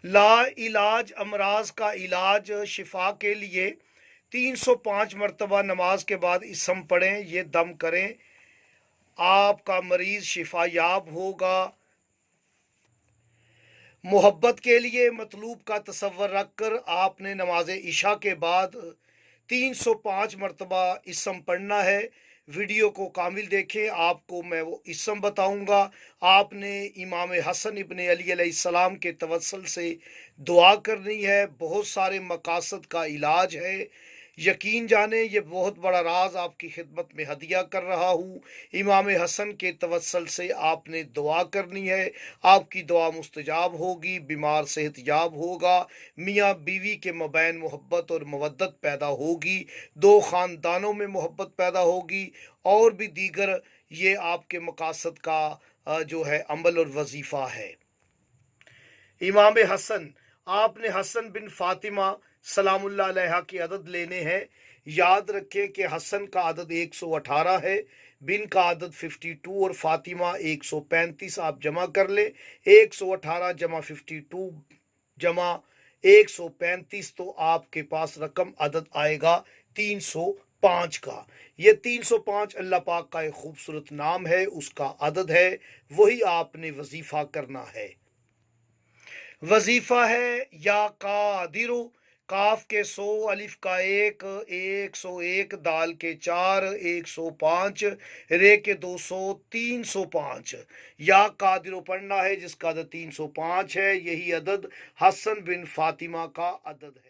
لا علاج امراض کا علاج شفا کے لیے 305 مرتبہ نماز کے بعد اسم پڑھیں، یہ دم کریں، آپ کا مریض شفا یاب ہوگا۔ محبت کے لیے مطلوب کا تصور رکھ کر آپ نے نماز عشاء کے بعد 305 مرتبہ اسم پڑھنا ہے۔ ویڈیو کو کامل دیکھیں، آپ کو میں وہ اسم بتاؤں گا۔ آپ نے امام حسن ابن علی علیہ السلام کے توسل سے دعا کرنی ہے، بہت سارے مقاصد کا علاج ہے۔ یقین جانیں یہ بہت بڑا راز آپ کی خدمت میں ہدیہ کر رہا ہوں۔ امام حسن کے توسل سے آپ نے دعا کرنی ہے، آپ کی دعا مستجاب ہوگی، بیمار صحت یاب ہوگا، میاں بیوی کے مابین محبت اور مودت پیدا ہوگی، دو خاندانوں میں محبت پیدا ہوگی، اور بھی دیگر یہ آپ کے مقاصد کا جو ہے عمل اور وظیفہ ہے۔ امام حسن، آپ نے حسن بن فاطمہ سلام اللہ علیہ کی عدد لینے ہیں۔ یاد رکھیں کہ حسن کا عدد 118 ہے، بن کا عدد 52 اور فاطمہ 135۔ آپ جمع کر لیں، 118 جمع 52 جمع 135، تو آپ کے پاس رقم عدد آئے گا 305 کا۔ یہ 305 اللہ پاک کا ایک خوبصورت نام ہے، اس کا عدد ہے، وہی آپ نے وظیفہ کرنا ہے۔ وظیفہ ہے یا قادرو، کاف کے 100، الف کا 1، 101، دال کے 4، 105، رے کے 200، 305۔ یا قادرو پڑھنا ہے جس کا عدد 305 ہے، یہی عدد حسن بن فاطمہ کا عدد ہے۔